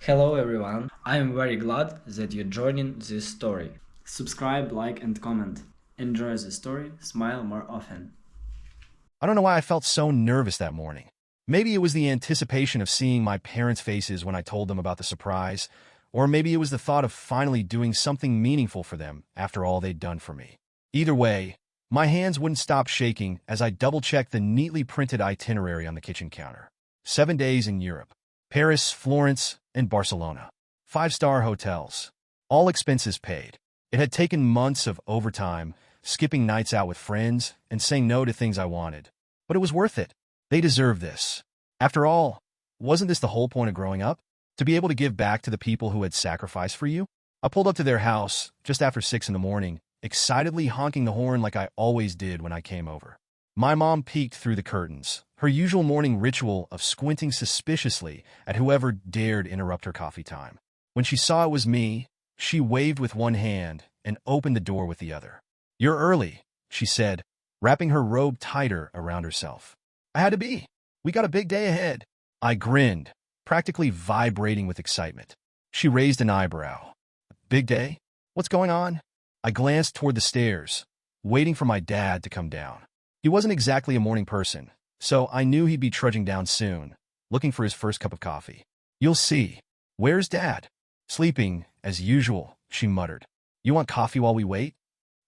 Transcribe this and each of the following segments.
Hello everyone, I am very glad that you're joining this story. Subscribe, like and comment. Enjoy the story, smile more often. I don't know why I felt so nervous that morning. Maybe it was the anticipation of seeing my parents' faces when I told them about the surprise, or maybe it was the thought of finally doing something meaningful for them after all they'd done for me. Either way, my hands wouldn't stop shaking as I double-checked the neatly printed itinerary on the kitchen counter. 7 days in Europe. Paris, Florence, and Barcelona. 5-star hotels. All expenses paid. It had taken months of overtime, skipping nights out with friends, and saying no to things I wanted. But it was worth it. They deserved this. After all, wasn't this the whole point of growing up? To be able to give back to the people who had sacrificed for you? I pulled up to their house just after 6 in the morning, excitedly honking the horn like I always did when I came over. My mom peeked through the curtains, her usual morning ritual of squinting suspiciously at whoever dared interrupt her coffee time. When she saw it was me, she waved with one hand and opened the door with the other. "You're early," she said, wrapping her robe tighter around herself. "I had to be. We got a big day ahead." I grinned, practically vibrating with excitement. She raised an eyebrow. "Big day? What's going on?" I glanced toward the stairs, waiting for my dad to come down. He wasn't exactly a morning person, so I knew he'd be trudging down soon, looking for his first cup of coffee. "You'll see. Where's Dad?" "Sleeping, as usual," she muttered. "You want coffee while we wait?"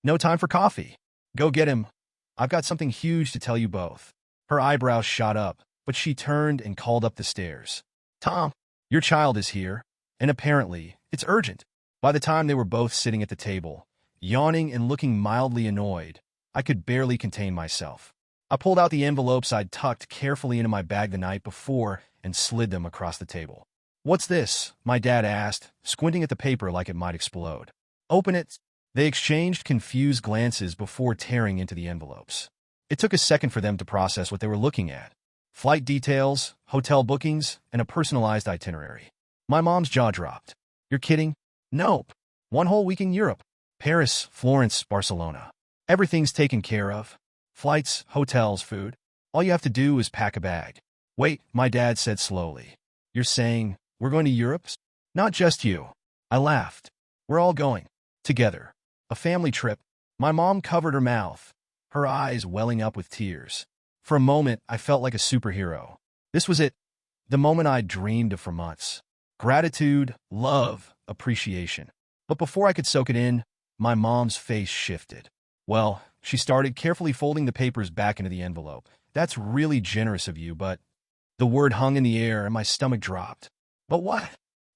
"No time for coffee. Go get him. I've got something huge to tell you both." Her eyebrows shot up, but she turned and called up the stairs. "Tom, your child is here, and apparently it's urgent." By the time they were both sitting at the table, yawning and looking mildly annoyed, I could barely contain myself. I pulled out the envelopes I'd tucked carefully into my bag the night before and slid them across the table. "What's this?" my dad asked, squinting at the paper like it might explode. "Open it." They exchanged confused glances before tearing into the envelopes. It took a second for them to process what they were looking at. Flight details, hotel bookings, and a personalized itinerary. My mom's jaw dropped. "You're kidding?" "Nope. 1 whole week in Europe. Paris, Florence, Barcelona. Everything's taken care of. Flights, hotels, food. All you have to do is pack a bag." "Wait," my dad said slowly. "You're saying we're going to Europe?" "Not just you." I laughed. "We're all going. Together. A family trip." My mom covered her mouth, her eyes welling up with tears. For a moment, I felt like a superhero. This was it. The moment I'd dreamed of for months. Gratitude, love, appreciation. But before I could soak it in, my mom's face shifted. "Well," she started, carefully folding the papers back into the envelope. "That's really generous of you, but—" The word hung in the air and my stomach dropped. "But what?"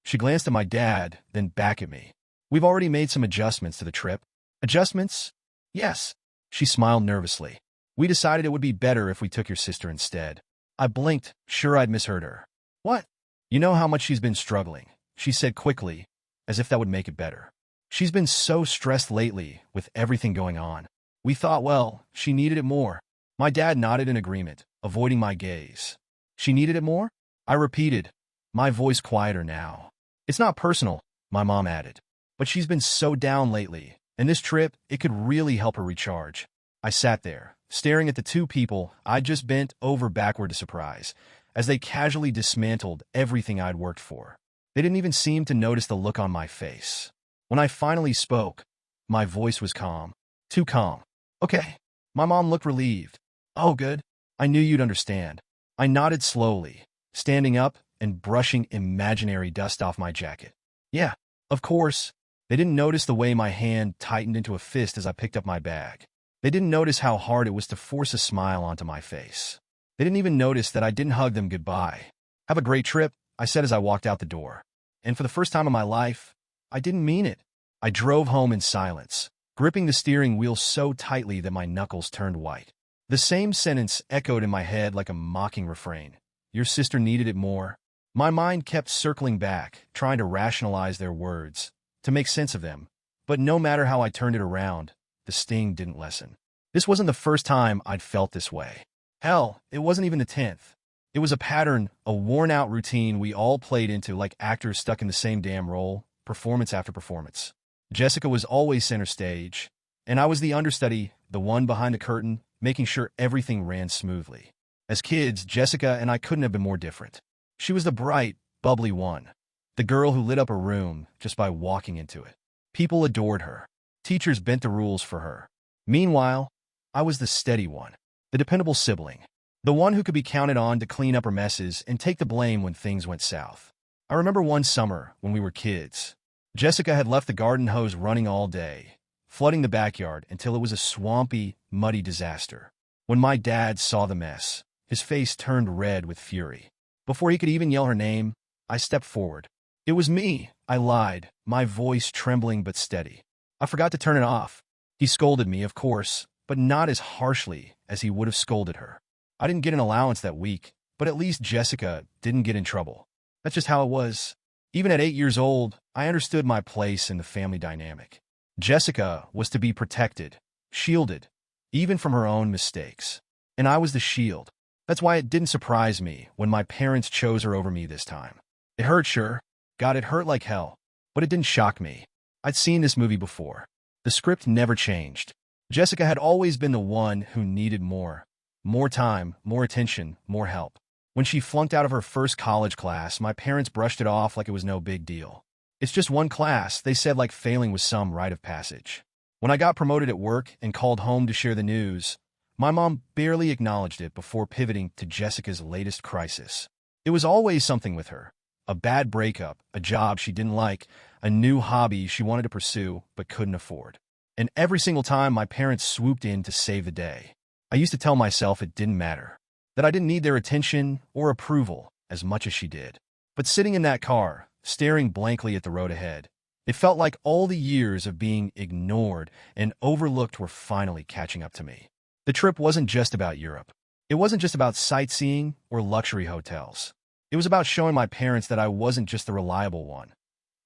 She glanced at my dad, then back at me. "We've already made some adjustments to the trip." "Adjustments?" "Yes." She smiled nervously. "We decided it would be better if we took your sister instead." I blinked, sure I'd misheard her. "What?" "You know how much she's been struggling," she said quickly, as if that would make it better. "She's been so stressed lately with everything going on. We thought, well, she needed it more." My dad nodded in agreement, avoiding my gaze. "She needed it more?" I repeated, my voice quieter now. "It's not personal," my mom added. "But she's been so down lately, and this trip, it could really help her recharge." I sat there, staring at the two people I'd just bent over backward to surprise, as they casually dismantled everything I'd worked for. They didn't even seem to notice the look on my face. When I finally spoke, my voice was calm. Too calm. "Okay." My mom looked relieved. "Oh, good. I knew you'd understand." I nodded slowly, standing up and brushing imaginary dust off my jacket. "Yeah, of course." They didn't notice the way my hand tightened into a fist as I picked up my bag. They didn't notice how hard it was to force a smile onto my face. They didn't even notice that I didn't hug them goodbye. "Have a great trip," I said as I walked out the door. And for the first time in my life, I didn't mean it. I drove home in silence, gripping the steering wheel so tightly that my knuckles turned white. The same sentence echoed in my head like a mocking refrain. Your sister needed it more. My mind kept circling back, trying to rationalize their words, to make sense of them. But no matter how I turned it around, the sting didn't lessen. This wasn't the first time I'd felt this way. Hell, it wasn't even the 10th. It was a pattern, a worn-out routine we all played into like actors stuck in the same damn role, performance after performance. Jessica was always center stage, and I was the understudy, the one behind the curtain, making sure everything ran smoothly. As kids, Jessica and I couldn't have been more different. She was the bright, bubbly one, The girl who lit up a room just by walking into it. People adored her. Teachers bent the rules for her. Meanwhile, I was the steady one, the dependable sibling, the one who could be counted on to clean up her messes and take the blame when things went south. I remember one summer when we were kids. Jessica had left the garden hose running all day, flooding the backyard until it was a swampy, muddy disaster. When my dad saw the mess, his face turned red with fury. Before he could even yell her name, I stepped forward. It was me, I lied, my voice trembling but steady. I forgot to turn it off. He scolded me, of course, but not as harshly as he would have scolded her. I didn't get an allowance that week, but at least Jessica didn't get in trouble. That's just how it was. Even at 8 years old, I understood my place in the family dynamic. Jessica was to be protected, shielded, even from her own mistakes. And I was the shield. That's why it didn't surprise me when my parents chose her over me this time. It hurt, sure. God, it hurt like hell. But it didn't shock me. I'd seen this movie before. The script never changed. Jessica had always been the one who needed more. More time, more attention, more help. When she flunked out of her first college class, my parents brushed it off like it was no big deal. It's just one class, they said, like failing was some rite of passage. When I got promoted at work and called home to share the news, my mom barely acknowledged it before pivoting to Jessica's latest crisis. It was always something with her. A bad breakup, a job she didn't like, a new hobby she wanted to pursue but couldn't afford. And every single time my parents swooped in to save the day, I used to tell myself it didn't matter, that I didn't need their attention or approval as much as she did. But sitting in that car, staring blankly at the road ahead, it felt like all the years of being ignored and overlooked were finally catching up to me. The trip wasn't just about Europe. It wasn't just about sightseeing or luxury hotels. It was about showing my parents that I wasn't just the reliable one.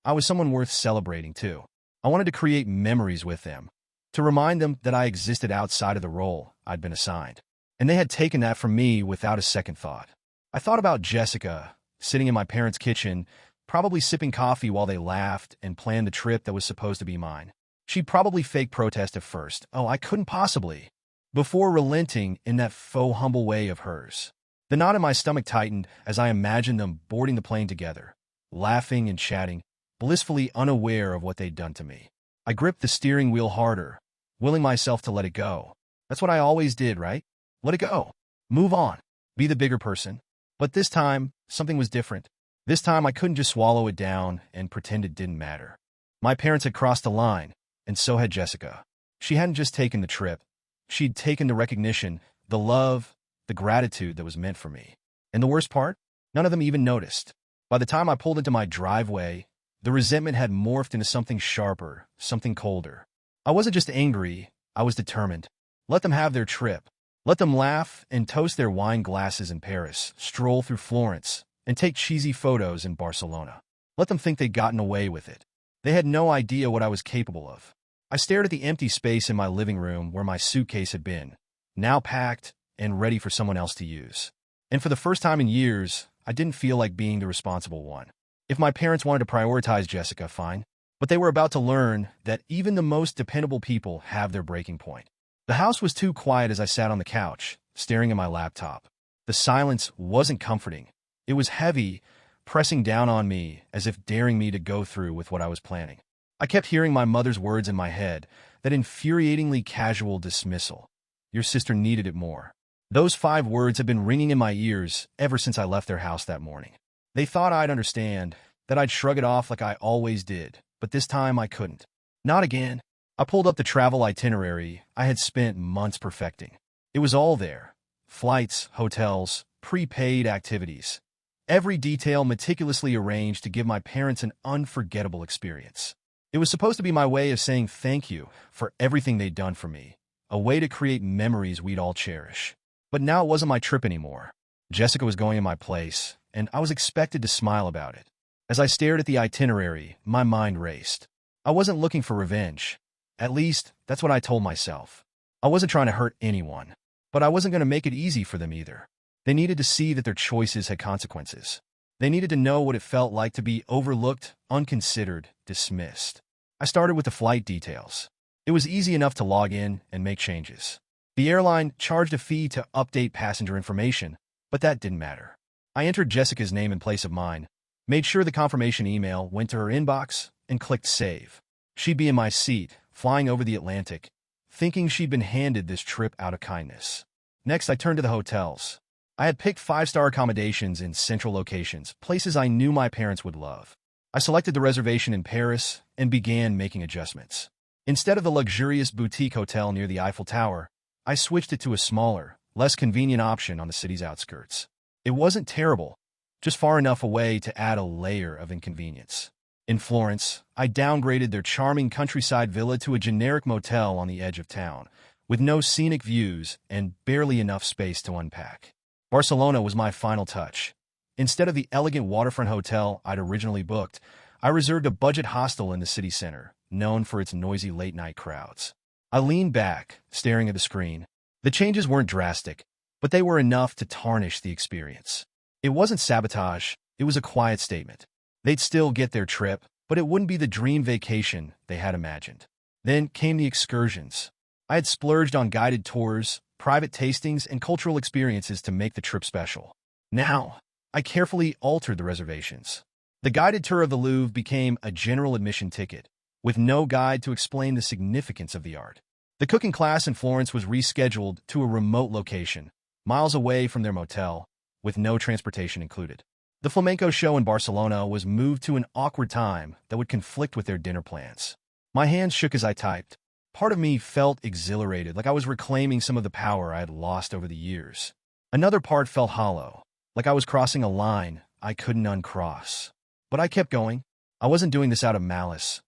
I was someone worth celebrating, too. I wanted to create memories with them, to remind them that I existed outside of the role I'd been assigned. And they had taken that from me without a second thought. I thought about Jessica, sitting in my parents' kitchen, probably sipping coffee while they laughed and planned the trip that was supposed to be mine. She'd probably fake protest at first. Oh, I couldn't possibly. Before relenting in that faux humble way of hers. The knot in my stomach tightened as I imagined them boarding the plane together, laughing and chatting, blissfully unaware of what they'd done to me. I gripped the steering wheel harder, willing myself to let it go. That's what I always did, right? Let it go. Move on. Be the bigger person. But this time, something was different. This time, I couldn't just swallow it down and pretend it didn't matter. My parents had crossed the line, and so had Jessica. She hadn't just taken the trip. She'd taken the recognition, the love, the gratitude that was meant for me. And the worst part? None of them even noticed. By the time I pulled into my driveway, the resentment had morphed into something sharper, something colder. I wasn't just angry, I was determined. Let them have their trip. Let them laugh and toast their wine glasses in Paris, stroll through Florence, and take cheesy photos in Barcelona. Let them think they'd gotten away with it. They had no idea what I was capable of. I stared at the empty space in my living room where my suitcase had been, now packed and ready for someone else to use. And for the first time in years, I didn't feel like being the responsible one. If my parents wanted to prioritize Jessica, fine. But they were about to learn that even the most dependable people have their breaking point. The house was too quiet as I sat on the couch, staring at my laptop. The silence wasn't comforting. It was heavy, pressing down on me as if daring me to go through with what I was planning. I kept hearing my mother's words in my head, that infuriatingly casual dismissal. Your sister needed it more. Those 5 words had been ringing in my ears ever since I left their house that morning. They thought I'd understand, that I'd shrug it off like I always did, but this time I couldn't. Not again. I pulled up the travel itinerary I had spent months perfecting. It was all there. Flights, hotels, prepaid activities. Every detail meticulously arranged to give my parents an unforgettable experience. It was supposed to be my way of saying thank you for everything they'd done for me, a way to create memories we'd all cherish. But now it wasn't my trip anymore. Jessica was going in my place, and I was expected to smile about it. As I stared at the itinerary, my mind raced. I wasn't looking for revenge. At least, that's what I told myself. I wasn't trying to hurt anyone, but I wasn't going to make it easy for them either. They needed to see that their choices had consequences. They needed to know what it felt like to be overlooked, unconsidered, dismissed. I started with the flight details. It was easy enough to log in and make changes. The airline charged a fee to update passenger information, but that didn't matter. I entered Jessica's name in place of mine, made sure the confirmation email went to her inbox, and clicked save. She'd be in my seat, flying over the Atlantic, thinking she'd been handed this trip out of kindness. Next, I turned to the hotels. I had picked 5-star accommodations in central locations, places I knew my parents would love. I selected the reservation in Paris and began making adjustments. Instead of the luxurious boutique hotel near the Eiffel Tower, I switched it to a smaller, less convenient option on the city's outskirts. It wasn't terrible, just far enough away to add a layer of inconvenience. In Florence, I downgraded their charming countryside villa to a generic motel on the edge of town, with no scenic views and barely enough space to unpack. Barcelona was my final touch. Instead of the elegant waterfront hotel I'd originally booked, I reserved a budget hostel in the city center, known for its noisy late-night crowds. I leaned back, staring at the screen. The changes weren't drastic, but they were enough to tarnish the experience. It wasn't sabotage, it was a quiet statement. They'd still get their trip, but it wouldn't be the dream vacation they had imagined. Then came the excursions. I had splurged on guided tours, private tastings, and cultural experiences to make the trip special. Now, I carefully altered the reservations. The guided tour of the Louvre became a general admission ticket, with no guide to explain the significance of the art. The cooking class in Florence was rescheduled to a remote location, miles away from their motel, with no transportation included. The flamenco show in Barcelona was moved to an awkward time that would conflict with their dinner plans. My hands shook as I typed. Part of me felt exhilarated, like I was reclaiming some of the power I had lost over the years. Another part felt hollow, like I was crossing a line I couldn't uncross. But I kept going. I wasn't doing this out of malice.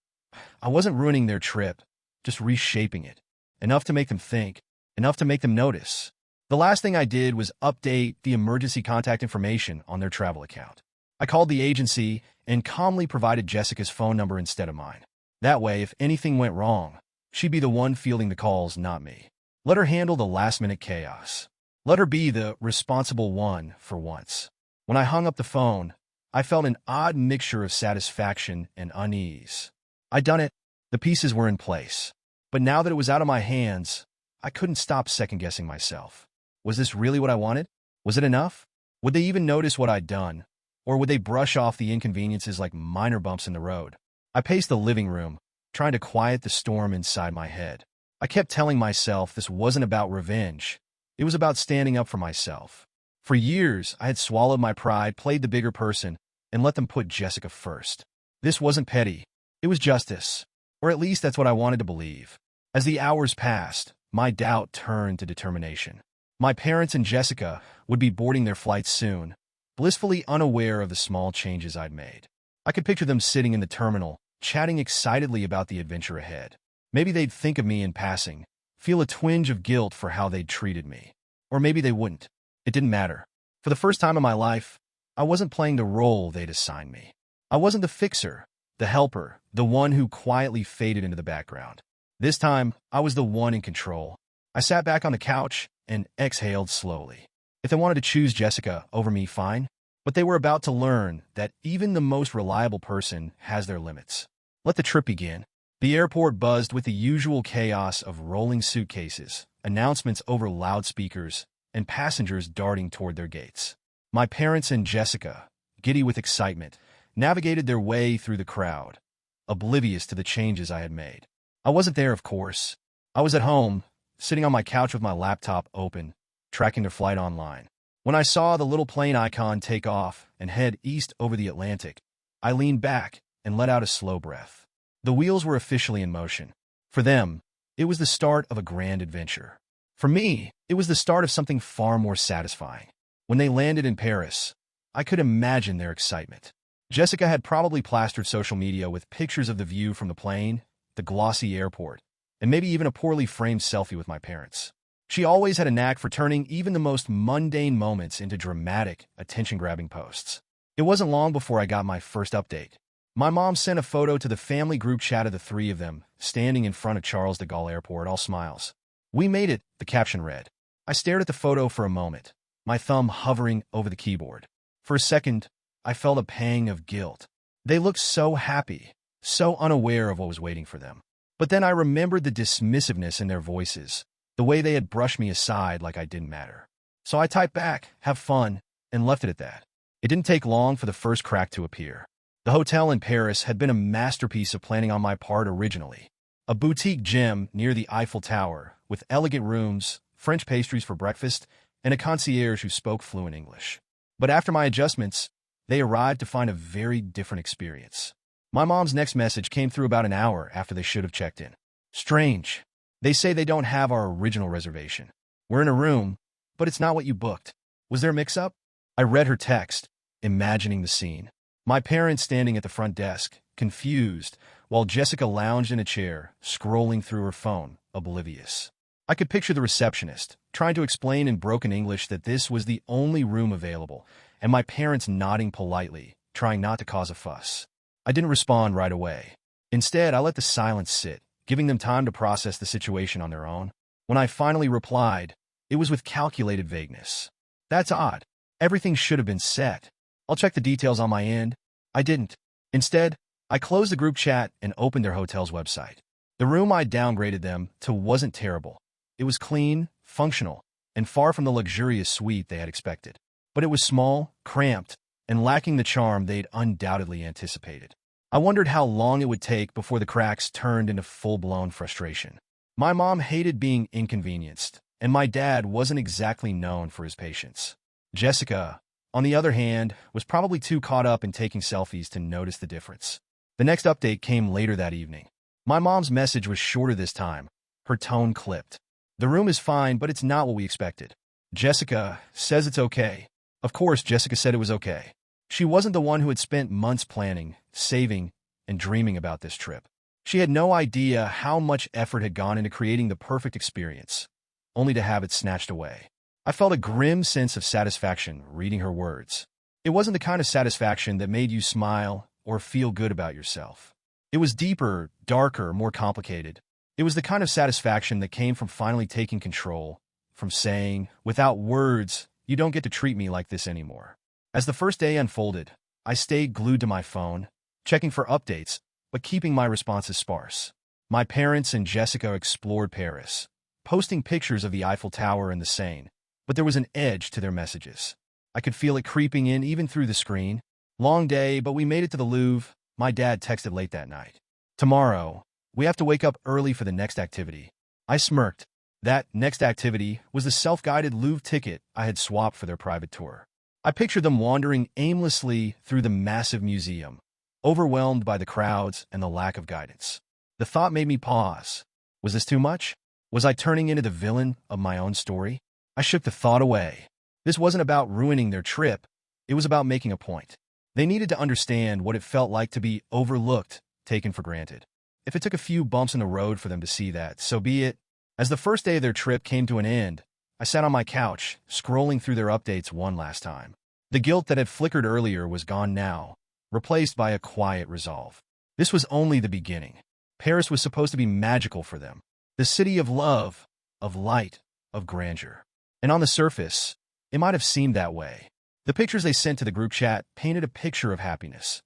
I wasn't ruining their trip, just reshaping it. Enough to make them think, enough to make them notice. The last thing I did was update the emergency contact information on their travel account. I called the agency and calmly provided Jessica's phone number instead of mine. That way, if anything went wrong, she'd be the one fielding the calls, not me. Let her handle the last-minute chaos. Let her be the responsible one for once. When I hung up the phone, I felt an odd mixture of satisfaction and unease. I'd done it. The pieces were in place. But now that it was out of my hands, I couldn't stop second-guessing myself. Was this really what I wanted? Was it enough? Would they even notice what I'd done? Or would they brush off the inconveniences like minor bumps in the road? I paced the living room, trying to quiet the storm inside my head. I kept telling myself this wasn't about revenge. It was about standing up for myself. For years, I had swallowed my pride, played the bigger person, and let them put Jessica first. This wasn't petty. It was justice. Or at least that's what I wanted to believe. As the hours passed, my doubt turned to determination. My parents and Jessica would be boarding their flights soon, blissfully unaware of the small changes I'd made. I could picture them sitting in the terminal, chatting excitedly about the adventure ahead. Maybe they'd think of me in passing, feel a twinge of guilt for how they'd treated me. Or maybe they wouldn't. It didn't matter. For the first time in my life, I wasn't playing the role they'd assigned me. I wasn't the fixer, the helper, the one who quietly faded into the background. This time, I was the one in control. I sat back on the couch and exhaled slowly. If they wanted to choose Jessica over me, fine. But they were about to learn that even the most reliable person has their limits. Let the trip begin. The airport buzzed with the usual chaos of rolling suitcases, announcements over loudspeakers, and passengers darting toward their gates. My parents and Jessica, giddy with excitement, navigated their way through the crowd, oblivious to the changes I had made. I wasn't there, of course. I was at home, sitting on my couch with my laptop open, tracking their flight online. When I saw the little plane icon take off and head east over the Atlantic, I leaned back and let out a slow breath. The wheels were officially in motion. For them, it was the start of a grand adventure. For me, it was the start of something far more satisfying. When they landed in Paris, I could imagine their excitement. Jessica had probably plastered social media with pictures of the view from the plane, the glossy airport, and maybe even a poorly framed selfie with my parents. She always had a knack for turning even the most mundane moments into dramatic, attention-grabbing posts. It wasn't long before I got my first update. My mom sent a photo to the family group chat of the three of them, standing in front of Charles de Gaulle Airport, all smiles. "We made it," the caption read. I stared at the photo for a moment, my thumb hovering over the keyboard. For a second, I felt a pang of guilt. They looked so happy, so unaware of what was waiting for them. But then I remembered the dismissiveness in their voices, the way they had brushed me aside like I didn't matter. So I typed back, "Have fun," and left it at that. It didn't take long for the first crack to appear. The hotel in Paris had been a masterpiece of planning on my part originally. A boutique gem near the Eiffel Tower, with elegant rooms, French pastries for breakfast, and a concierge who spoke fluent English. But after my adjustments, they arrived to find a very different experience. My mom's next message came through about an hour after they should have checked in. Strange. They say they don't have our original reservation. We're in a room, but it's not what you booked. Was there a mix-up? I read her text, imagining the scene. My parents standing at the front desk, confused, while Jessica lounged in a chair, scrolling through her phone, oblivious. I could picture the receptionist, trying to explain in broken English that this was the only room available, and my parents nodding politely, trying not to cause a fuss. I didn't respond right away. Instead, I let the silence sit, giving them time to process the situation on their own. When I finally replied, it was with calculated vagueness. That's odd. Everything should have been set. I'll check the details on my end. I didn't. Instead, I closed the group chat and opened their hotel's website. The room I downgraded them to wasn't terrible. It was clean, functional, and far from the luxurious suite they had expected. But it was small, cramped, and lacking the charm they'd undoubtedly anticipated. I wondered how long it would take before the cracks turned into full-blown frustration. My mom hated being inconvenienced, and my dad wasn't exactly known for his patience. Jessica, on the other hand, was probably too caught up in taking selfies to notice the difference. The next update came later that evening. My mom's message was shorter this time. Her tone clipped. The room is fine, but it's not what we expected. Jessica says it's okay. Of course, Jessica said it was okay. She wasn't the one who had spent months planning, saving, and dreaming about this trip. She had no idea how much effort had gone into creating the perfect experience, only to have it snatched away. I felt a grim sense of satisfaction reading her words. It wasn't the kind of satisfaction that made you smile or feel good about yourself. It was deeper, darker, more complicated. It was the kind of satisfaction that came from finally taking control, from saying, without words, you don't get to treat me like this anymore. As the first day unfolded, I stayed glued to my phone, checking for updates, but keeping my responses sparse. My parents and Jessica explored Paris, posting pictures of the Eiffel Tower and the Seine, but there was an edge to their messages. I could feel it creeping in even through the screen. Long day, but we made it to the Louvre, my dad texted late that night. Tomorrow, we have to wake up early for the next activity. I smirked. That next activity was the self-guided Louvre ticket I had swapped for their private tour. I pictured them wandering aimlessly through the massive museum, overwhelmed by the crowds and the lack of guidance. The thought made me pause. Was this too much? Was I turning into the villain of my own story? I shook the thought away. This wasn't about ruining their trip. It was about making a point. They needed to understand what it felt like to be overlooked, taken for granted. If it took a few bumps in the road for them to see that, so be it. As the first day of their trip came to an end, I sat on my couch, scrolling through their updates one last time. The guilt that had flickered earlier was gone now, replaced by a quiet resolve. This was only the beginning. Paris was supposed to be magical for them. The city of love, of light, of grandeur. And on the surface, it might have seemed that way. The pictures they sent to the group chat painted a picture of happiness.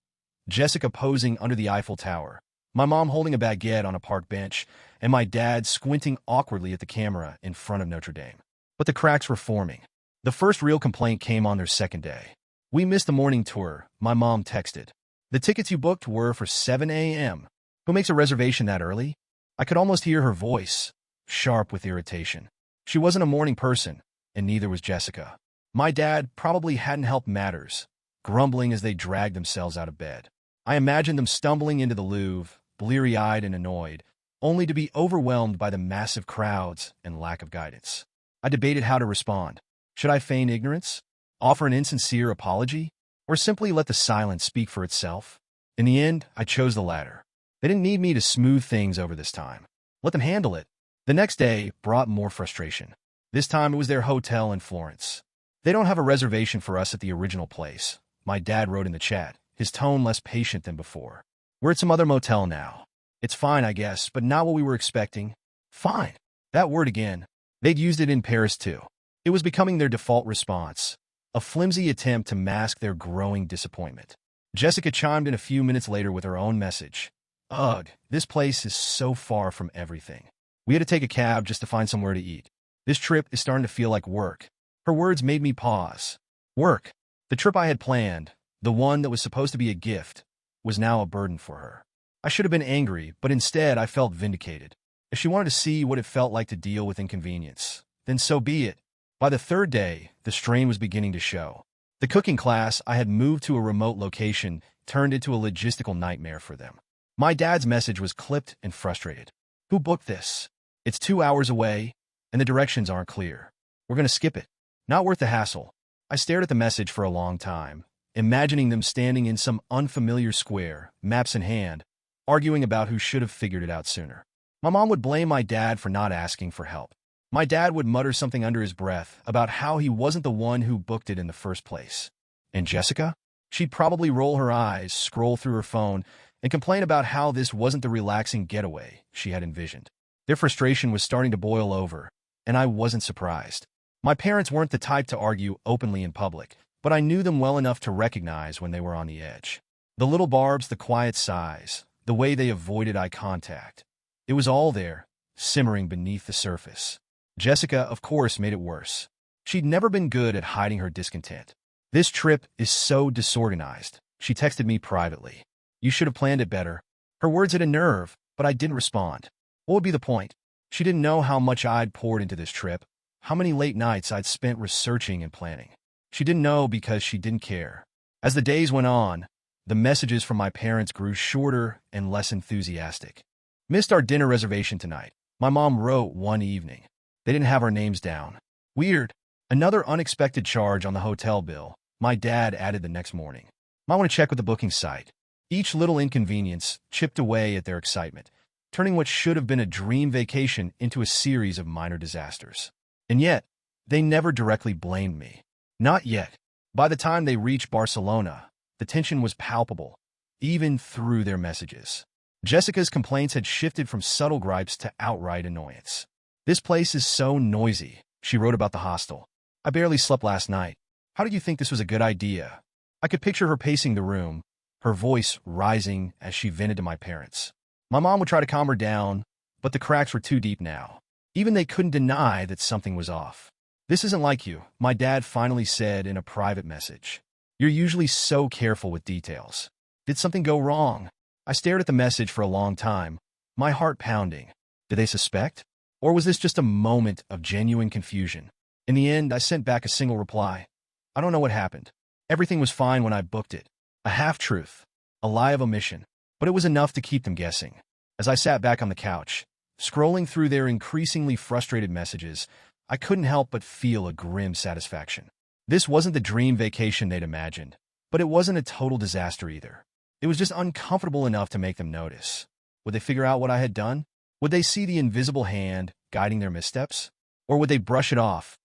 Jessica posing under the Eiffel Tower, my mom holding a baguette on a park bench, and my dad squinting awkwardly at the camera in front of Notre Dame. But the cracks were forming. The first real complaint came on their second day. We missed the morning tour, my mom texted. The tickets you booked were for 7 a.m. Who makes a reservation that early? I could almost hear her voice, sharp with irritation. She wasn't a morning person, and neither was Jessica. My dad probably hadn't helped matters, grumbling as they dragged themselves out of bed. I imagined them stumbling into the Louvre, bleary-eyed and annoyed, only to be overwhelmed by the massive crowds and lack of guidance. I debated how to respond. Should I feign ignorance, offer an insincere apology, or simply let the silence speak for itself? In the end, I chose the latter. They didn't need me to smooth things over this time. Let them handle it. The next day brought more frustration. This time it was their hotel in Florence. They don't have a reservation for us at the original place, my dad wrote in the chat, his tone less patient than before. We're at some other motel now. It's fine, I guess, but not what we were expecting. Fine. That word again. They'd used it in Paris too. It was becoming their default response, a flimsy attempt to mask their growing disappointment. Jessica chimed in a few minutes later with her own message. Ugh, this place is so far from everything. We had to take a cab just to find somewhere to eat. This trip is starting to feel like work. Her words made me pause. Work. The trip I had planned, the one that was supposed to be a gift, was now a burden for her. I should have been angry, but instead I felt vindicated. If she wanted to see what it felt like to deal with inconvenience, then so be it. By the third day, the strain was beginning to show. The cooking class I had moved to a remote location turned into a logistical nightmare for them. My dad's message was clipped and frustrated. Who booked this? It's 2 hours away, and the directions aren't clear. We're going to skip it. Not worth the hassle. I stared at the message for a long time, imagining them standing in some unfamiliar square, maps in hand, arguing about who should have figured it out sooner. My mom would blame my dad for not asking for help. My dad would mutter something under his breath about how he wasn't the one who booked it in the first place. And Jessica? She'd probably roll her eyes, scroll through her phone, and complain about how this wasn't the relaxing getaway she had envisioned. Their frustration was starting to boil over, and I wasn't surprised. My parents weren't the type to argue openly in public, but I knew them well enough to recognize when they were on the edge. The little barbs, the quiet sighs, the way they avoided eye contact. It was all there, simmering beneath the surface. Jessica, of course, made it worse. She'd never been good at hiding her discontent. This trip is so disorganized, she texted me privately. You should have planned it better. Her words hit a nerve, but I didn't respond. What would be the point? She didn't know how much I'd poured into this trip, how many late nights I'd spent researching and planning. She didn't know because she didn't care. As the days went on, the messages from my parents grew shorter and less enthusiastic. Missed our dinner reservation tonight, my mom wrote one evening. They didn't have our names down. Weird. Another unexpected charge on the hotel bill, my dad added the next morning. Might want to check with the booking site. Each little inconvenience chipped away at their excitement, turning what should have been a dream vacation into a series of minor disasters. And yet, they never directly blamed me. Not yet. By the time they reached Barcelona, the tension was palpable, even through their messages. Jessica's complaints had shifted from subtle gripes to outright annoyance. This place is so noisy, she wrote about the hostel. I barely slept last night. How did you think this was a good idea? I could picture her pacing the room, her voice rising as she vented to my parents. My mom would try to calm her down, but the cracks were too deep now. Even they couldn't deny that something was off. This isn't like you, my dad finally said in a private message. You're usually so careful with details. Did something go wrong? I stared at the message for a long time, my heart pounding. Did they suspect? Or was this just a moment of genuine confusion? In the end, I sent back a single reply. I don't know what happened. Everything was fine when I booked it. A half-truth, a lie of omission, but it was enough to keep them guessing. As I sat back on the couch, scrolling through their increasingly frustrated messages, I couldn't help but feel a grim satisfaction. This wasn't the dream vacation they'd imagined, but it wasn't a total disaster either. It was just uncomfortable enough to make them notice. Would they figure out what I had done? Would they see the invisible hand guiding their missteps? Or would they brush it off,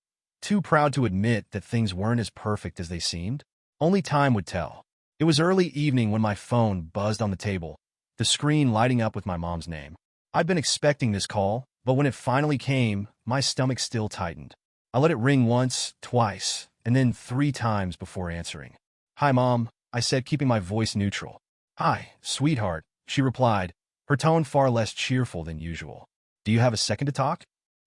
too proud to admit that things weren't as perfect as they seemed? Only time would tell. It was early evening when my phone buzzed on the table, the screen lighting up with my mom's name. I'd been expecting this call, but when it finally came, my stomach still tightened. I let it ring once, twice, and then 3 times before answering. Hi, Mom, I said, keeping my voice neutral. Hi, sweetheart, she replied, her tone far less cheerful than usual. Do you have a second to talk?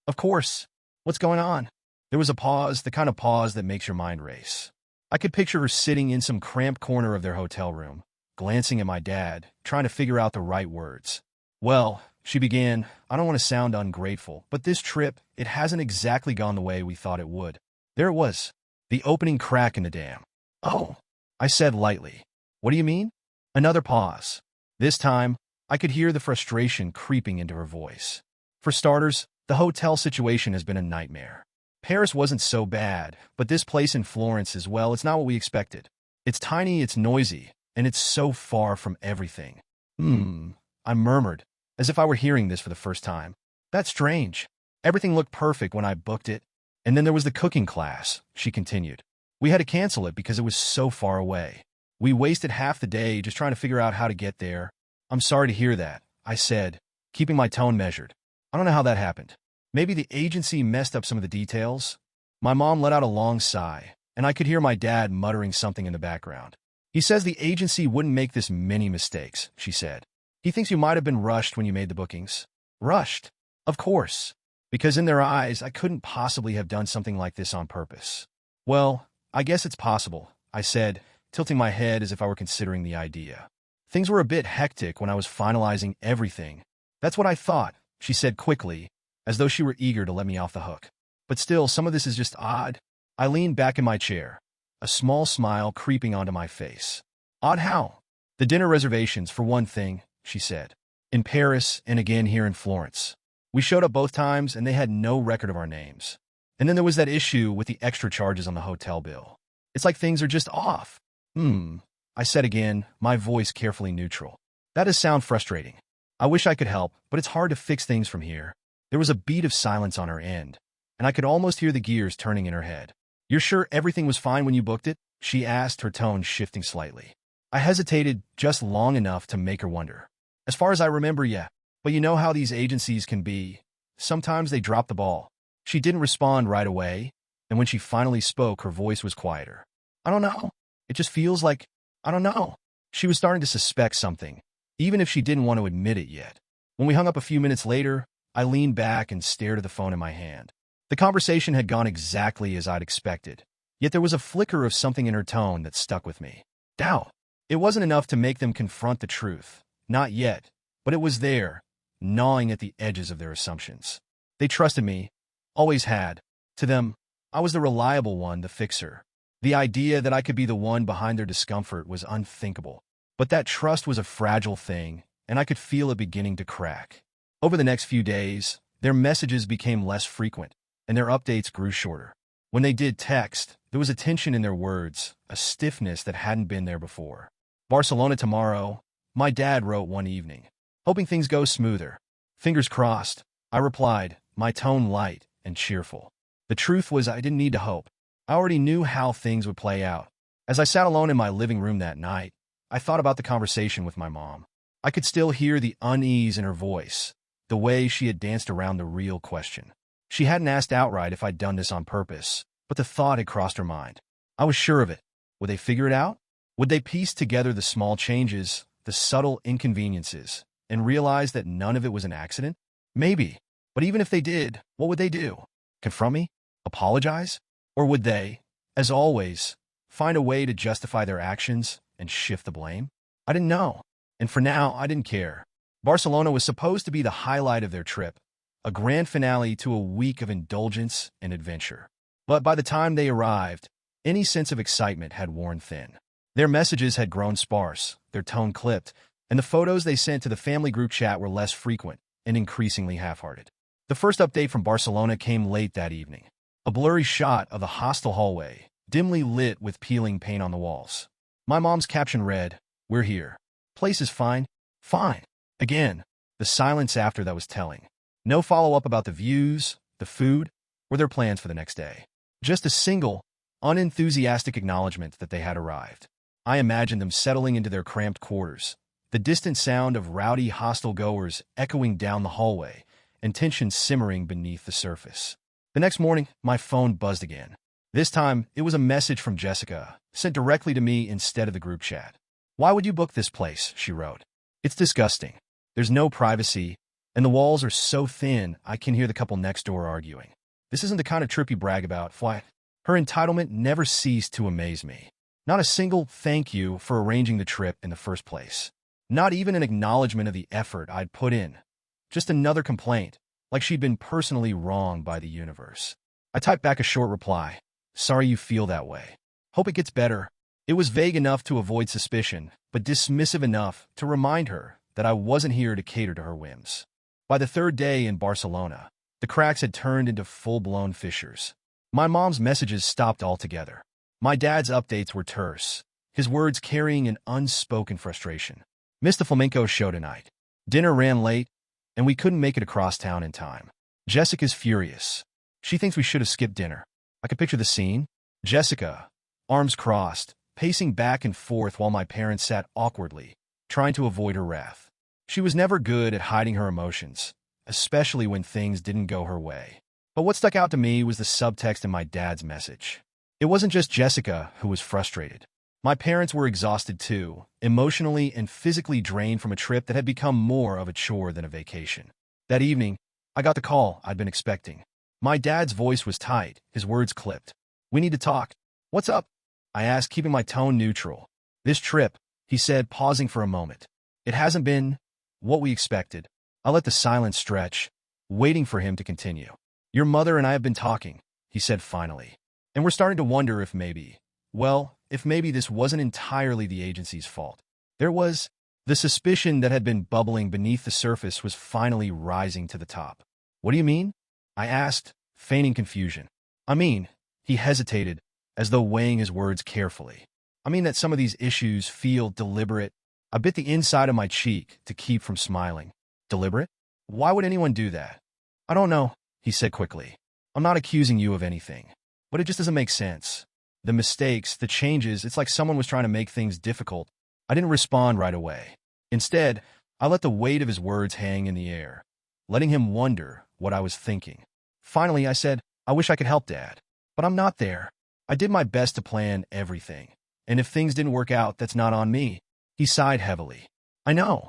Of course. What's going on? There was a pause, the kind of pause that makes your mind race. I could picture her sitting in some cramped corner of their hotel room, glancing at my dad, trying to figure out the right words. Well, she began, I don't want to sound ungrateful, but this trip, it hasn't exactly gone the way we thought it would. There it was, the opening crack in the dam. Oh, I said lightly. What do you mean? Another pause. This time, I could hear the frustration creeping into her voice. For starters, the hotel situation has been a nightmare. Paris wasn't so bad, but this place in Florence as well, it's not what we expected. It's tiny, it's noisy, and it's so far from everything. I murmured, as if I were hearing this for the first time. That's strange. Everything looked perfect when I booked it. And then there was the cooking class, she continued. We had to cancel it because it was so far away. We wasted half the day just trying to figure out how to get there. I'm sorry to hear that, I said, keeping my tone measured. I don't know how that happened. Maybe the agency messed up some of the details. My mom let out a long sigh, and I could hear my dad muttering something in the background. He says the agency wouldn't make this many mistakes, she said. He thinks you might have been rushed when you made the bookings. Rushed? Of course. Because in their eyes, I couldn't possibly have done something like this on purpose. Well, I guess it's possible, I said, tilting my head as if I were considering the idea. Things were a bit hectic when I was finalizing everything. That's what I thought, she said quickly, as though she were eager to let me off the hook. But still, some of this is just odd. I leaned back in my chair, a small smile creeping onto my face. Odd how? The dinner reservations, for one thing, she said. In Paris and again here in Florence. We showed up both times and they had no record of our names. And then there was that issue with the extra charges on the hotel bill. It's like things are just off. I said again, my voice carefully neutral. That does sound frustrating. I wish I could help, but it's hard to fix things from here. There was a beat of silence on her end, and I could almost hear the gears turning in her head. You're sure everything was fine when you booked it? She asked, her tone shifting slightly. I hesitated just long enough to make her wonder. As far as I remember, yeah. But you know how these agencies can be. Sometimes they drop the ball. She didn't respond right away, and when she finally spoke, her voice was quieter. I don't know. It just feels like, I don't know. She was starting to suspect something, even if she didn't want to admit it yet. When we hung up a few minutes later, I leaned back and stared at the phone in my hand. The conversation had gone exactly as I'd expected, yet there was a flicker of something in her tone that stuck with me. Doubt. It wasn't enough to make them confront the truth. Not yet. But it was there, gnawing at the edges of their assumptions. They trusted me, always had. To them, I was the reliable one, the fixer. The idea that I could be the one behind their discomfort was unthinkable. But that trust was a fragile thing, and I could feel it beginning to crack. Over the next few days, their messages became less frequent, and their updates grew shorter. When they did text, there was a tension in their words, a stiffness that hadn't been there before. Barcelona tomorrow, my dad wrote one evening. Hoping things go smoother. Fingers crossed, I replied, my tone light and cheerful. The truth was I didn't need to hope. I already knew how things would play out. As I sat alone in my living room that night, I thought about the conversation with my mom. I could still hear the unease in her voice, the way she had danced around the real question. She hadn't asked outright if I'd done this on purpose, but the thought had crossed her mind. I was sure of it. Would they figure it out? Would they piece together the small changes, the subtle inconveniences, and realize that none of it was an accident? Maybe. But even if they did, what would they do? Confront me? Apologize? Or would they, as always, find a way to justify their actions and shift the blame? I didn't know. And for now, I didn't care. Barcelona was supposed to be the highlight of their trip, a grand finale to a week of indulgence and adventure. But by the time they arrived, any sense of excitement had worn thin. Their messages had grown sparse, their tone clipped, and the photos they sent to the family group chat were less frequent and increasingly half-hearted. The first update from Barcelona came late that evening. A blurry shot of the hostel hallway, dimly lit with peeling paint on the walls. My mom's caption read, "We're here. Place is fine. Fine." Again, the silence after that was telling. No follow-up about the views, the food, or their plans for the next day. Just a single, unenthusiastic acknowledgement that they had arrived. I imagined them settling into their cramped quarters, the distant sound of rowdy hostel-goers echoing down the hallway, and tension simmering beneath the surface. The next morning, my phone buzzed again. This time, it was a message from Jessica, sent directly to me instead of the group chat. "Why would you book this place?" she wrote. "It's disgusting. There's no privacy, and the walls are so thin I can hear the couple next door arguing. This isn't the kind of trip you brag about, why?" Her entitlement never ceased to amaze me. Not a single thank you for arranging the trip in the first place. Not even an acknowledgement of the effort I'd put in. Just another complaint, like she'd been personally wronged by the universe. I typed back a short reply. "Sorry you feel that way. Hope it gets better." It was vague enough to avoid suspicion, but dismissive enough to remind her that I wasn't here to cater to her whims. By the third day in Barcelona, the cracks had turned into full-blown fissures. My mom's messages stopped altogether. My dad's updates were terse, his words carrying an unspoken frustration. "Missed the flamenco show tonight. Dinner ran late, and we couldn't make it across town in time. Jessica's furious. She thinks we should have skipped dinner." I could picture the scene. Jessica, arms crossed, pacing back and forth while my parents sat awkwardly, trying to avoid her wrath. She was never good at hiding her emotions, especially when things didn't go her way. But what stuck out to me was the subtext in my dad's message. It wasn't just Jessica who was frustrated. My parents were exhausted too, emotionally and physically drained from a trip that had become more of a chore than a vacation. That evening, I got the call I'd been expecting. My dad's voice was tight, his words clipped. "We need to talk." "What's up?" I asked, keeping my tone neutral. This trip, he said, pausing for a moment. It hasn't been what we expected. I let the silence stretch, waiting for him to continue. Your mother and I have been talking, he said finally. And we're starting to wonder if maybe this wasn't entirely the agency's fault. There was the suspicion that had been bubbling beneath the surface was finally rising to the top. What do you mean? I asked, feigning confusion. I mean, he hesitated, as though weighing his words carefully. I mean that some of these issues feel deliberate. I bit the inside of my cheek to keep from smiling. Deliberate? Why would anyone do that? I don't know, he said quickly. I'm not accusing you of anything, but it just doesn't make sense. The mistakes, the changes, it's like someone was trying to make things difficult. I didn't respond right away. Instead, I let the weight of his words hang in the air, letting him wonder what I was thinking. Finally, I said, I wish I could help, Dad, but I'm not there. I did my best to plan everything, and if things didn't work out, that's not on me. He sighed heavily. I know.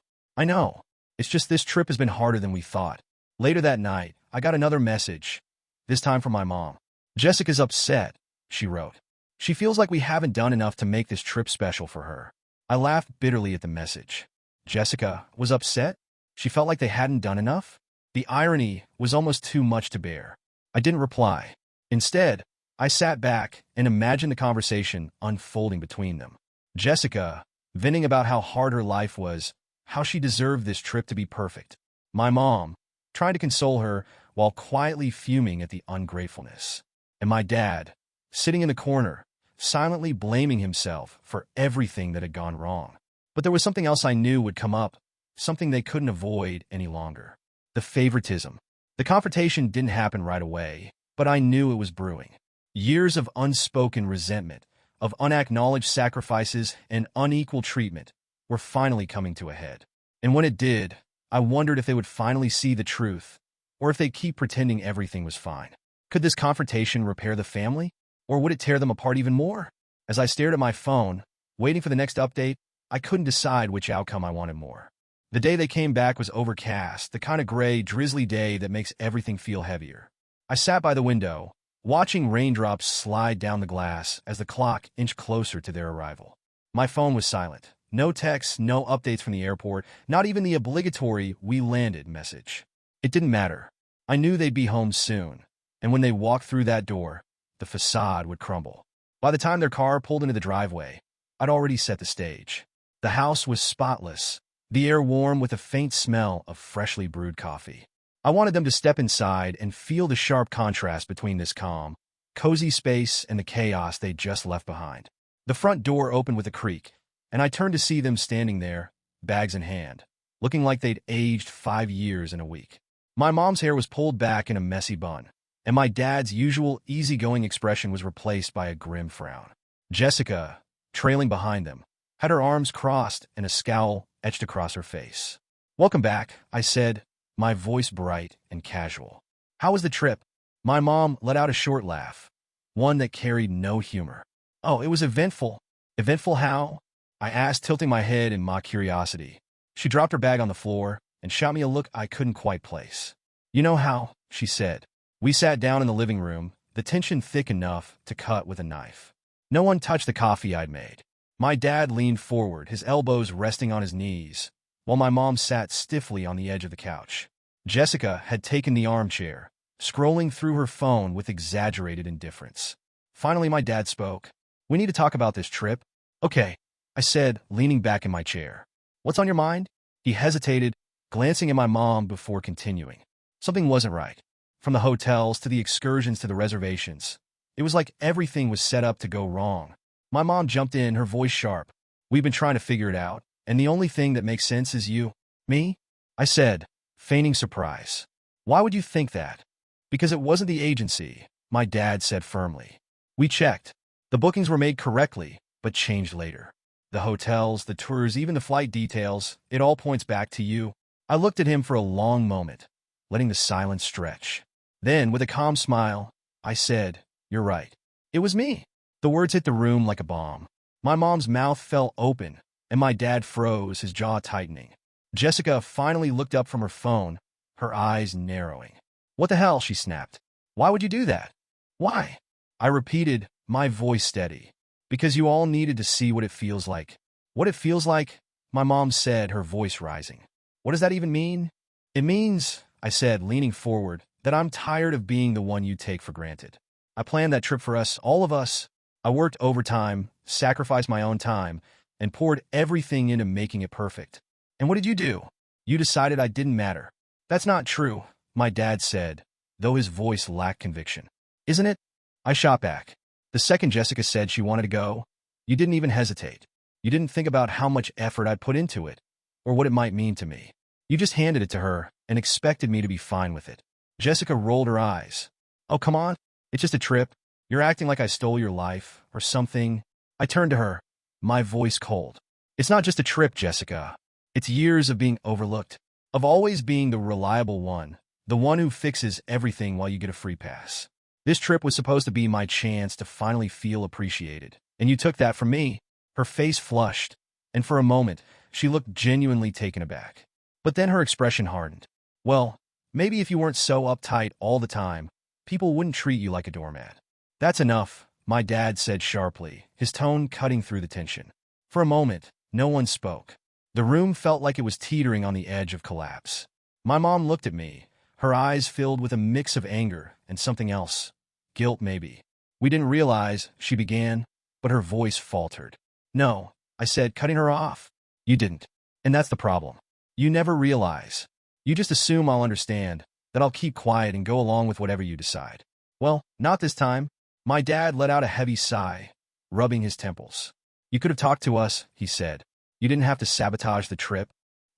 It's just this trip has been harder than we thought. Later that night, I got another message, this time from my mom. Jessica's upset, she wrote. She feels like we haven't done enough to make this trip special for her. I laughed bitterly at the message. Jessica was upset? She felt like they hadn't done enough? The irony was almost too much to bear. I didn't reply. Instead, I sat back and imagined the conversation unfolding between them. Jessica, venting about how hard her life was, how she deserved this trip to be perfect. My mom, trying to console her while quietly fuming at the ungratefulness. And my dad, sitting in the corner, silently blaming himself for everything that had gone wrong. But there was something else I knew would come up, something they couldn't avoid any longer. The favoritism. The confrontation didn't happen right away, but I knew it was brewing. Years of unspoken resentment, of unacknowledged sacrifices and unequal treatment were finally coming to a head. And when it did, I wondered if they would finally see the truth, or if they'd keep pretending everything was fine. Could this confrontation repair the family, or would it tear them apart even more? As I stared at my phone, waiting for the next update, I couldn't decide which outcome I wanted more. The day they came back was overcast, the kind of gray, drizzly day that makes everything feel heavier. I sat by the window, watching raindrops slide down the glass as the clock inched closer to their arrival. My phone was silent. No texts, no updates from the airport, not even the obligatory "we landed" message. It didn't matter. I knew they'd be home soon, and when they walked through that door, the facade would crumble. By the time their car pulled into the driveway, I'd already set the stage. The house was spotless, the air warm with a faint smell of freshly brewed coffee. I wanted them to step inside and feel the sharp contrast between this calm, cozy space and the chaos they'd just left behind. The front door opened with a creak, and I turned to see them standing there, bags in hand, looking like they'd aged 5 years in a week. My mom's hair was pulled back in a messy bun, and my dad's usual easygoing expression was replaced by a grim frown. Jessica, trailing behind them, had her arms crossed and a scowl etched across her face. "Welcome back," I said, my voice bright and casual. "How was the trip?" My mom let out a short laugh, one that carried no humor. "Oh, it was eventful." "Eventful how?" I asked, tilting my head in mock curiosity. She dropped her bag on the floor and shot me a look I couldn't quite place. "You know how," she said. We sat down in the living room, the tension thick enough to cut with a knife. No one touched the coffee I'd made. My dad leaned forward, his elbows resting on his knees, while my mom sat stiffly on the edge of the couch. Jessica had taken the armchair, scrolling through her phone with exaggerated indifference. Finally, my dad spoke. "We need to talk about this trip." "Okay," I said, leaning back in my chair. "What's on your mind?" He hesitated, glancing at my mom before continuing. Something wasn't right. From the hotels to the excursions to the reservations, it was like everything was set up to go wrong. My mom jumped in, her voice sharp. "We've been trying to figure it out, and the only thing that makes sense is you." "Me?" I said, feigning surprise. "Why would you think that?" "Because it wasn't the agency," my dad said firmly. "We checked. The bookings were made correctly, but changed later. The hotels, the tours, even the flight details, it all points back to you." I looked at him for a long moment, letting the silence stretch. Then, with a calm smile, I said, "You're right. It was me." The words hit the room like a bomb. My mom's mouth fell open, and my dad froze, his jaw tightening. Jessica finally looked up from her phone, her eyes narrowing. "What the hell?" she snapped. "Why would you do that?" "Why?" I repeated, my voice steady. Because you all needed to see what it feels like. What it feels like? My mom said, her voice rising. What does that even mean? It means, I said, leaning forward, that I'm tired of being the one you take for granted. I planned that trip for us, all of us. I worked overtime, sacrificed my own time, and poured everything into making it perfect. And what did you do? You decided I didn't matter. That's not true, my dad said, though his voice lacked conviction. Isn't it? I shot back. The second Jessica said she wanted to go, you didn't even hesitate. You didn't think about how much effort I'd put into it, or what it might mean to me. You just handed it to her and expected me to be fine with it. Jessica rolled her eyes. Oh, come on. It's just a trip. You're acting like I stole your life, or something. I turned to her, my voice cold. It's not just a trip, Jessica. It's years of being overlooked, of always being the reliable one, the one who fixes everything while you get a free pass. This trip was supposed to be my chance to finally feel appreciated, and you took that from me. Her face flushed, and for a moment, she looked genuinely taken aback. But then her expression hardened. Well, maybe if you weren't so uptight all the time, people wouldn't treat you like a doormat. That's enough, my dad said sharply, his tone cutting through the tension. For a moment, no one spoke. The room felt like it was teetering on the edge of collapse. My mom looked at me, her eyes filled with a mix of anger and something else. Guilt, maybe. We didn't realize, she began, but her voice faltered. No, I said, cutting her off. You didn't. And that's the problem. You never realize. You just assume I'll understand, that I'll keep quiet and go along with whatever you decide. Well, not this time. My dad let out a heavy sigh, rubbing his temples. You could have talked to us, he said. You didn't have to sabotage the trip.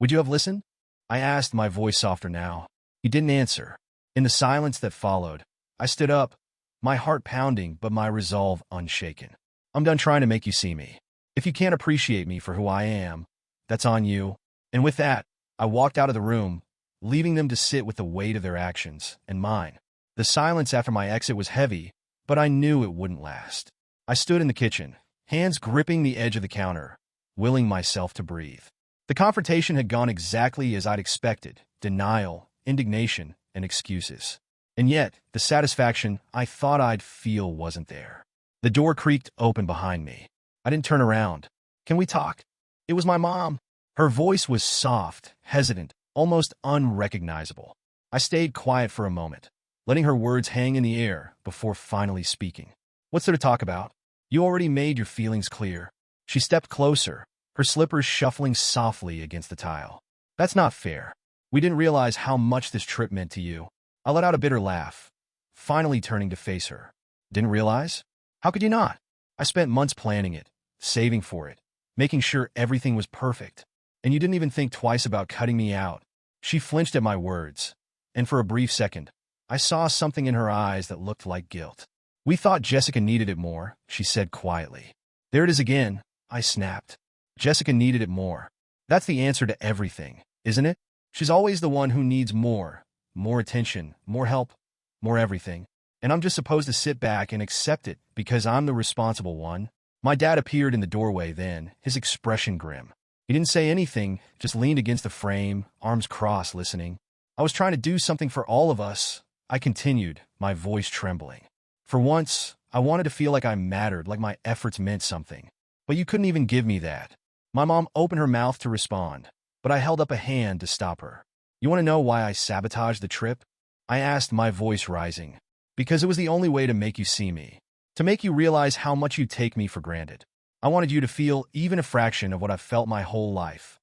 Would you have listened? I asked, my voice softer now. He didn't answer. In the silence that followed, I stood up, my heart pounding but my resolve unshaken. I'm done trying to make you see me. If you can't appreciate me for who I am, that's on you. And with that, I walked out of the room, leaving them to sit with the weight of their actions and mine. The silence after my exit was heavy, but I knew it wouldn't last. I stood in the kitchen, hands gripping the edge of the counter, willing myself to breathe. The confrontation had gone exactly as I'd expected: denial, indignation, and excuses. And yet, the satisfaction I thought I'd feel wasn't there. The door creaked open behind me. I didn't turn around. Can we talk? It was my mom. Her voice was soft, hesitant, almost unrecognizable. I stayed quiet for a moment, letting her words hang in the air before finally speaking. What's there to talk about? You already made your feelings clear. She stepped closer, her slippers shuffling softly against the tile. That's not fair. We didn't realize how much this trip meant to you. I let out a bitter laugh, finally turning to face her. Didn't realize? How could you not? I spent months planning it, saving for it, making sure everything was perfect. And you didn't even think twice about cutting me out. She flinched at my words, and for a brief second, I saw something in her eyes that looked like guilt. We thought Jessica needed it more, she said quietly. There it is again, I snapped. Jessica needed it more. That's the answer to everything, isn't it? She's always the one who needs more attention, more help, more everything. And I'm just supposed to sit back and accept it because I'm the responsible one. My dad appeared in the doorway then, his expression grim. He didn't say anything, just leaned against the frame, arms crossed, listening. I was trying to do something for all of us, I continued, my voice trembling. For once, I wanted to feel like I mattered, like my efforts meant something. But you couldn't even give me that. My mom opened her mouth to respond, but I held up a hand to stop her. You want to know why I sabotaged the trip? I asked, my voice rising. Because it was the only way to make you see me. To make you realize how much you take me for granted. I wanted you to feel even a fraction of what I've felt my whole life.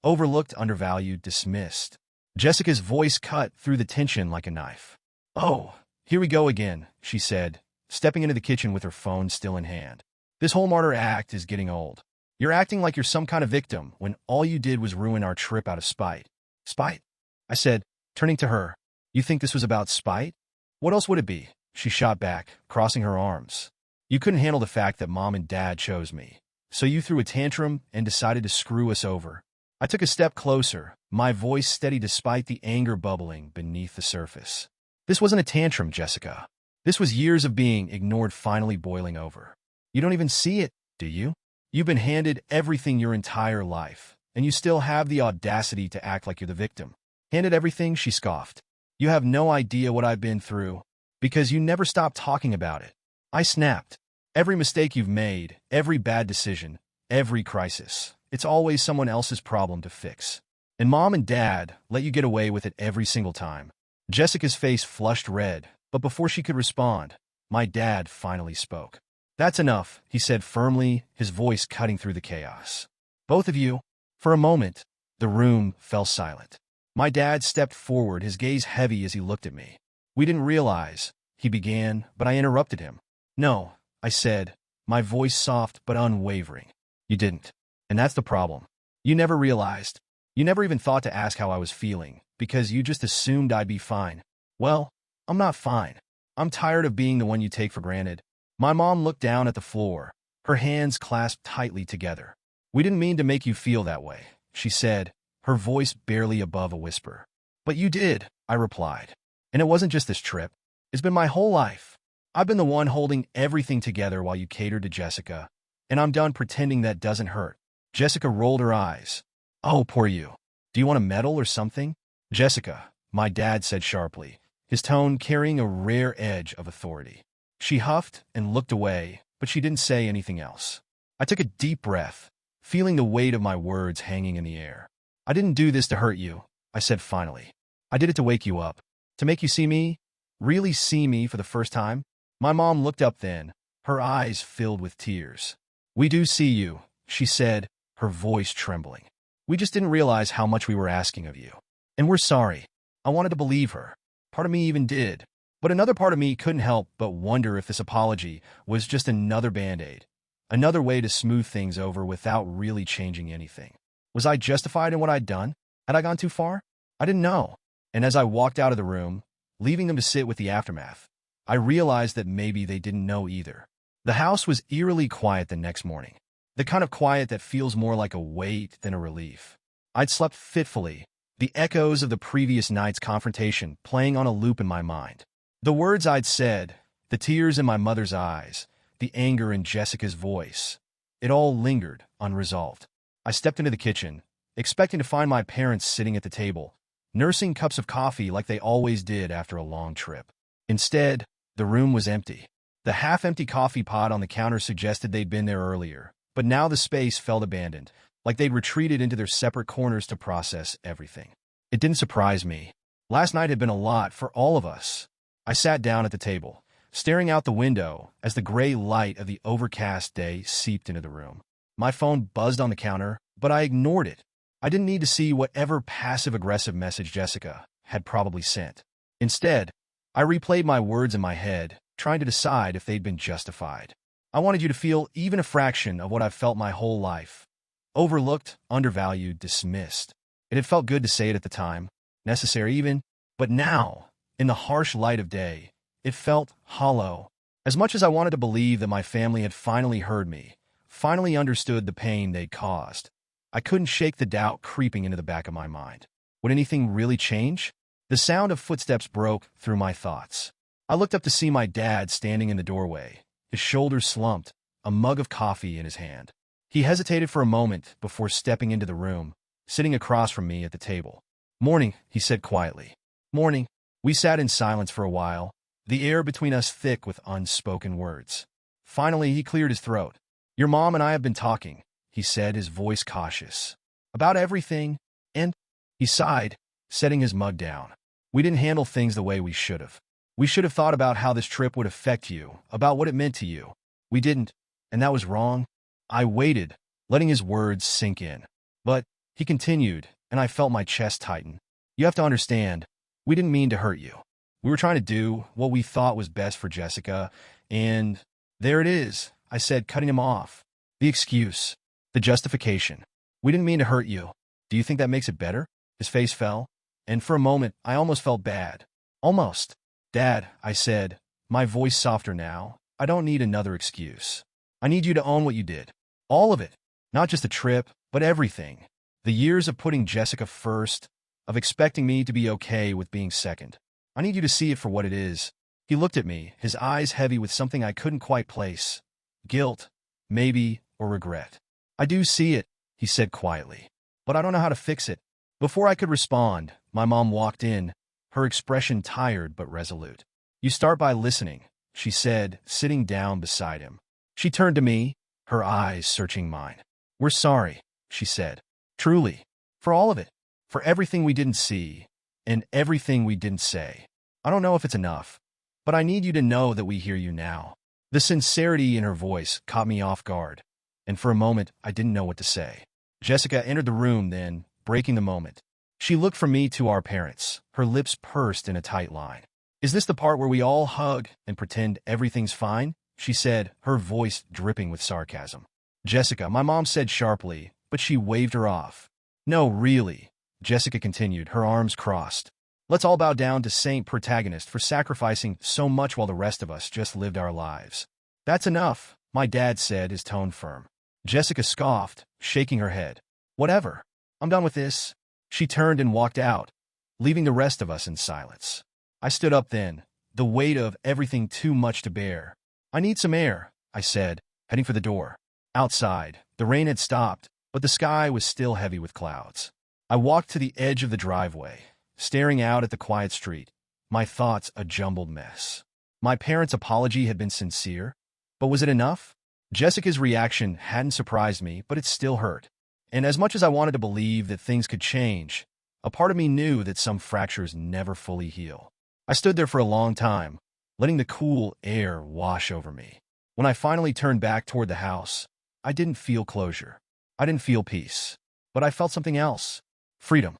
Overlooked, undervalued, dismissed. Jessica's voice cut through the tension like a knife. Oh, here we go again, she said, stepping into the kitchen with her phone still in hand. This whole martyr act is getting old. You're acting like you're some kind of victim when all you did was ruin our trip out of spite. Spite? I said, turning to her. You think this was about spite? What else would it be? She shot back, crossing her arms. You couldn't handle the fact that Mom and Dad chose me. So you threw a tantrum and decided to screw us over. I took a step closer, my voice steady despite the anger bubbling beneath the surface. This wasn't a tantrum, Jessica. This was years of being ignored finally boiling over. You don't even see it, do you? You've been handed everything your entire life, and you still have the audacity to act like you're the victim. Handed everything, she scoffed. You have no idea what I've been through, because you never stopped talking about it. I snapped. Every mistake you've made, every bad decision, every crisis, it's always someone else's problem to fix. And Mom and Dad let you get away with it every single time. Jessica's face flushed red, but before she could respond, my dad finally spoke. That's enough, he said firmly, his voice cutting through the chaos. Both of you. For a moment, the room fell silent. My dad stepped forward, his gaze heavy as he looked at me. We didn't realize, he began, but I interrupted him. No, I said, my voice soft but unwavering. You didn't. And that's the problem. You never realized. You never even thought to ask how I was feeling, because you just assumed I'd be fine. Well, I'm not fine. I'm tired of being the one you take for granted. My mom looked down at the floor, her hands clasped tightly together. We didn't mean to make you feel that way, she said, her voice barely above a whisper. But you did, I replied. And it wasn't just this trip. It's been my whole life. I've been the one holding everything together while you catered to Jessica, and I'm done pretending that doesn't hurt. Jessica rolled her eyes. Oh, poor you. Do you want a medal or something? Jessica, my dad said sharply, his tone carrying a rare edge of authority. She huffed and looked away, but she didn't say anything else. I took a deep breath, feeling the weight of my words hanging in the air. I didn't do this to hurt you, I said finally. I did it to wake you up, to make you see me, really see me for the first time. My mom looked up then, her eyes filled with tears. We do see you, she said, her voice trembling. We just didn't realize how much we were asking of you. And we're sorry. I wanted to believe her. Part of me even did. But another part of me couldn't help but wonder if this apology was just another Band-Aid, another way to smooth things over without really changing anything. Was I justified in what I'd done? Had I gone too far? I didn't know. And as I walked out of the room, leaving them to sit with the aftermath, I realized that maybe they didn't know either. The house was eerily quiet the next morning, the kind of quiet that feels more like a weight than a relief. I'd slept fitfully, the echoes of the previous night's confrontation playing on a loop in my mind. The words I'd said, the tears in my mother's eyes, the anger in Jessica's voice, it all lingered unresolved. I stepped into the kitchen, expecting to find my parents sitting at the table, nursing cups of coffee like they always did after a long trip. Instead, the room was empty. The half-empty coffee pot on the counter suggested they'd been there earlier, but now the space felt abandoned, like they'd retreated into their separate corners to process everything. It didn't surprise me. Last night had been a lot for all of us. I sat down at the table, staring out the window as the gray light of the overcast day seeped into the room. My phone buzzed on the counter, but I ignored it. I didn't need to see whatever passive-aggressive message Jessica had probably sent. Instead, I replayed my words in my head, trying to decide if they'd been justified. I wanted you to feel even a fraction of what I've felt my whole life. Overlooked, undervalued, dismissed. It had felt good to say it at the time, necessary even, but now, in the harsh light of day, it felt hollow. As much as I wanted to believe that my family had finally heard me, finally understood the pain they'd caused, I couldn't shake the doubt creeping into the back of my mind. Would anything really change? The sound of footsteps broke through my thoughts. I looked up to see my dad standing in the doorway, his shoulders slumped, a mug of coffee in his hand. He hesitated for a moment before stepping into the room, sitting across from me at the table. "Morning," he said quietly. "Morning." We sat in silence for a while, the air between us thick with unspoken words. Finally, he cleared his throat. "Your mom and I have been talking," he said, his voice cautious. "About everything, and—" He sighed, setting his mug down. "We didn't handle things the way we should have. We should have thought about how this trip would affect you, about what it meant to you. We didn't, and that was wrong." I waited, letting his words sink in. "But," he continued, and I felt my chest tighten. "You have to understand, we didn't mean to hurt you. We were trying to do what we thought was best for Jessica, and—" "There it is," I said, cutting him off. "The excuse. The justification. We didn't mean to hurt you. Do you think that makes it better?" His face fell, and for a moment I almost felt bad. Almost. "Dad," I said, my voice softer now, "I don't need another excuse. I need you to own what you did. All of it. Not just the trip, but everything. The years of putting Jessica first, of expecting me to be okay with being second. I need you to see it for what it is." He looked at me, his eyes heavy with something I couldn't quite place. Guilt, maybe, or regret. "I do see it," he said quietly. "But I don't know how to fix it." Before I could respond, my mom walked in, her expression tired but resolute. "You start by listening," she said, sitting down beside him. She turned to me, her eyes searching mine. "We're sorry," she said. "Truly. For all of it. For everything we didn't see. And everything we didn't say. I don't know if it's enough, but I need you to know that we hear you now." The sincerity in her voice caught me off guard, and for a moment I didn't know what to say. Jessica entered the room then, breaking the moment. She looked from me to our parents, her lips pursed in a tight line. "Is this the part where we all hug and pretend everything's fine?" she said, her voice dripping with sarcasm. "Jessica," my mom said sharply, but she waved her off. "No, really," Jessica continued, her arms crossed. "Let's all bow down to Saint Protagonist for sacrificing so much while the rest of us just lived our lives." "That's enough," my dad said, his tone firm. Jessica scoffed, shaking her head. "Whatever. I'm done with this." She turned and walked out, leaving the rest of us in silence. I stood up then, the weight of everything too much to bear. "I need some air," I said, heading for the door. Outside, the rain had stopped, but the sky was still heavy with clouds. I walked to the edge of the driveway, staring out at the quiet street, my thoughts a jumbled mess. My parents' apology had been sincere, but was it enough? Jessica's reaction hadn't surprised me, but it still hurt. And as much as I wanted to believe that things could change, a part of me knew that some fractures never fully heal. I stood there for a long time, letting the cool air wash over me. When I finally turned back toward the house, I didn't feel closure. I didn't feel peace. But I felt something else. Freedom.